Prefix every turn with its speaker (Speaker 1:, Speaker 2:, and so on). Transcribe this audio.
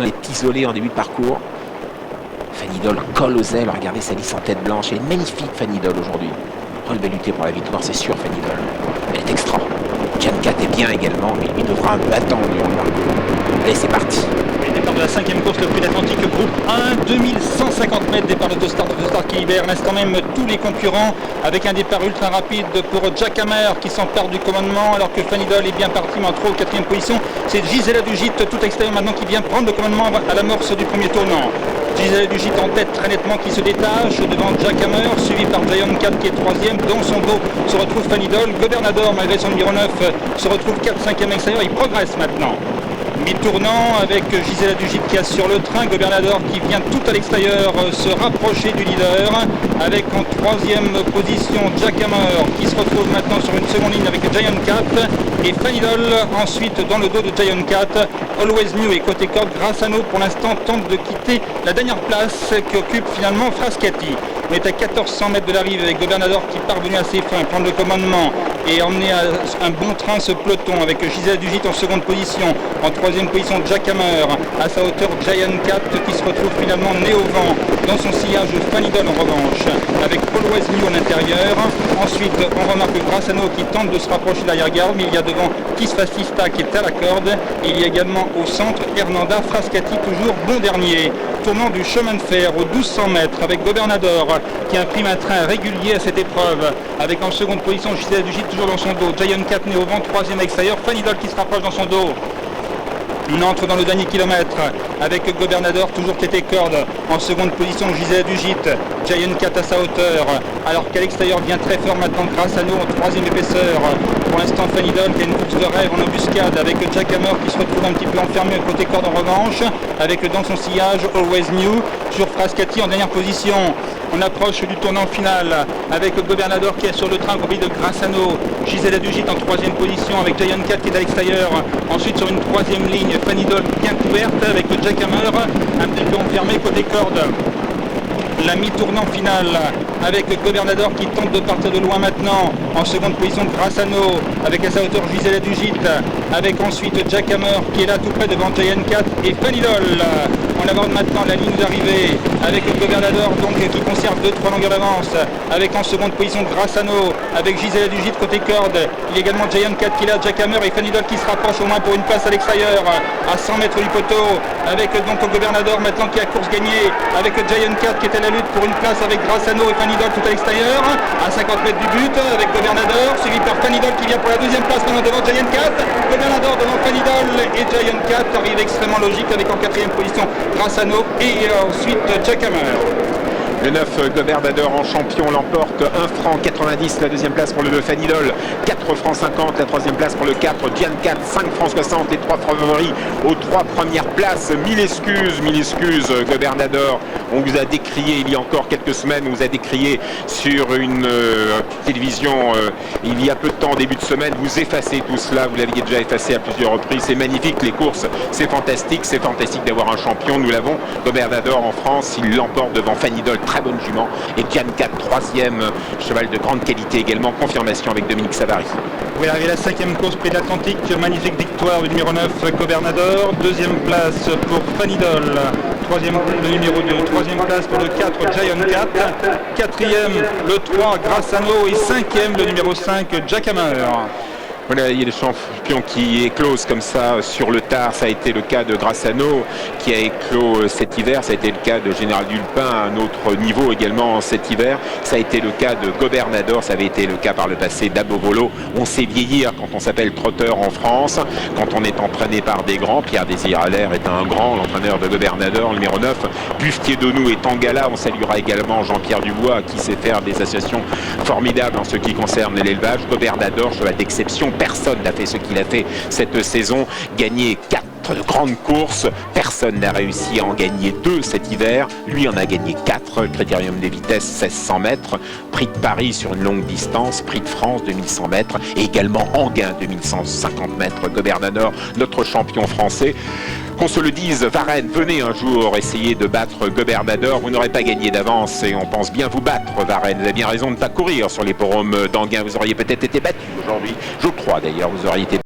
Speaker 1: est isolé en début de parcours. Fanny Doll colle aux ailes. Regardez sa lisse en tête blanche. Elle est magnifique, Fanny Doll, aujourd'hui. Oh, elle va lutter pour la victoire, c'est sûr, Fanny Doll. Elle est extra. Jan Cat est bien également, mais il devra un battant durant le parcours. Allez, c'est parti.
Speaker 2: Et départ de la 5e course, le Prix d'Atlantique, groupe 1, 2150 mètres, départ d'Autostar qui libère l'instant même tous les concurrents, avec un départ ultra rapide pour Jack Hammer qui s'empare du commandement, alors que Fanny Doll est bien parti, mais en trop 4e position. C'est Gisela Dugit, tout extérieur maintenant, qui vient prendre le commandement à l'amorce du premier tournant. Gisela Dugit en tête très nettement, qui se détache devant Jack Hammer, suivi par Giant Cat qui est 3e. Dans son dos se retrouve Fanny Doll. Gobernador, malgré son numéro 9, se retrouve 4-5e extérieur. Il progresse maintenant. Mi-tournant avec Gisela Dugit qui assure le train. Gobernador qui vient tout à l'extérieur se rapprocher du leader, avec en 3e position Jack Hammer qui se retrouve maintenant sur une seconde ligne avec Giant Cat, et Fanny Doll ensuite dans le dos de Giant Cat. Always New et côté corde, Grassano pour l'instant tente de quitter la dernière place qu'occupe finalement Frascati. On est à 1400 mètres de l'arrivée avec Gobernador qui parvenu à ses fins, prendre le commandement et emmener à un bon train ce peloton, avec Gisela Dugit en seconde position, en 3e position Jack Hammer, à sa hauteur Giant Cat qui se retrouve finalement né au vent. Dans son sillage Fanny Doll en revanche, avec Always New à l'intérieur. Ensuite on remarque Grassano qui tente de se rapprocher de l'arrière-garde, mais il y a devant Kiss Fascista qui est à la corde, et il y a également au centre Hernanda Frascati, toujours bon dernier. Tournant du chemin de fer aux 1200 mètres avec Gobernador qui imprime un train régulier à cette épreuve, avec en seconde position Gisela Dugit toujours dans son dos, Giant Cat né au vent, 3e extérieur, Fanny Doll qui se rapproche dans son dos. On entre dans le dernier kilomètre avec Gobernador toujours tête et corde, en seconde position Gisela Dugit, Giant Cat à sa hauteur, alors qu'à l'extérieur vient très fort maintenant Grassano en 3e épaisseur. Pour l'instant Fanny Doll qui a une course de rêve en embuscade avec Jack Hammer qui se retrouve un petit peu enfermé côté corde en revanche, avec dans son sillage Always New, sur Frascati en dernière position. On approche du tournant final avec Gobernador qui est sur le train compris de Grassano, Gisela Dugit en 3e position avec Giant Cat qui est à l'extérieur. Ensuite sur une 3e ligne, Fanny Doll bien couverte avec Jack Hammer un petit peu enfermé côté corde. La mi-tournant finale avec Gobernador qui tente de partir de loin maintenant, en seconde position Grassano avec à sa hauteur Gisela Dugit, avec ensuite Jack Hammer qui est là tout près devant Giant Cat et Fanny Doll. On aborde maintenant la ligne d'arrivée avec Gobernador donc qui conserve 2-3 longueurs d'avance, avec en seconde position Grassano avec Gisela Dugit côté corde. Il y a également Giant Cat qui est là, Jack Hammer et Fanny Doll qui se rapproche au moins pour une place à l'extérieur à 100 mètres du poteau, avec donc Gobernador maintenant qui a course gagnée, avec Giant Cat qui est à la lutte pour une place avec Grassano et Fanny Doll tout à l'extérieur à 50 mètres du but, avec Gobernador suivi par Fanny Doll qui vient pour la 2e place maintenant devant Giant Cat. Gobernador devant Fanny Doll et Giant Cat arrive extrêmement logique avec en 4e position Grassano et ensuite Jack Hammer.
Speaker 1: Le 9 Gobernador en champion l'emporte, 1 franc 90 la 2e place pour le 2 Fanny Doll, 4 francs 50 la 3e place pour le 4 Jan Cat, 5 francs 60 les 3 favoris aux 3 premières places. Mille excuses Gobernador, on vous a décrié il y a encore quelques semaines, on vous a décrié sur une télévision il y a peu de temps, début de semaine, vous effacez tout cela, vous l'aviez déjà effacé à plusieurs reprises. C'est magnifique les courses, c'est fantastique d'avoir un champion, nous l'avons. Gobernador en France, il l'emporte devant Fanny Doll, très bonne jument, et Jan Cat 3e, cheval de grande qualité également, confirmation avec Dominique Savary.
Speaker 2: Oui, arrivé la 5e course Prix de l'Atlantique, magnifique victoire du numéro 9 Gobernador, 2e place pour Fanny Doll, 3e le numéro 2, 3e place pour le 4 Giant Cat, 4e le 3 Grassano et 5e le numéro 5 Jack Hammer.
Speaker 1: Voilà, il y a des champions qui éclosent comme ça sur le tard. Ça a été le cas de Grassano qui a éclos cet hiver. Ça a été le cas de Général Dulpin à un autre niveau également cet hiver. Ça a été le cas de Gobernador. Ça avait été le cas par le passé d'Abovolo. On sait vieillir quand on s'appelle trotteur en France, quand on est entraîné par des grands. Pierre Désir Allaire est un grand, l'entraîneur de Gobernador, le numéro 9. Buffetier Donou est en gala. On saluera également Jean-Pierre Dubois qui sait faire des associations formidables en ce qui concerne l'élevage. Gobernador, cheval d'exception. Personne n'a fait ce qu'il a fait cette saison, gagné 4 grandes courses, personne n'a réussi à en gagner 2 cet hiver, lui en a gagné 4, Critérium des vitesses 1600 mètres, Prix de Paris sur une longue distance, Prix de France 2100 mètres et également Enghien 2150 mètres. Gobernador, notre champion français. Qu'on se le dise, Varenne, venez un jour essayer de battre Gobernador, vous n'aurez pas gagné d'avance et on pense bien vous battre, Varenne. Vous avez bien raison de ne pas courir sur les forums d'Enghien, vous auriez peut-être été battu aujourd'hui, je crois d'ailleurs, vous auriez été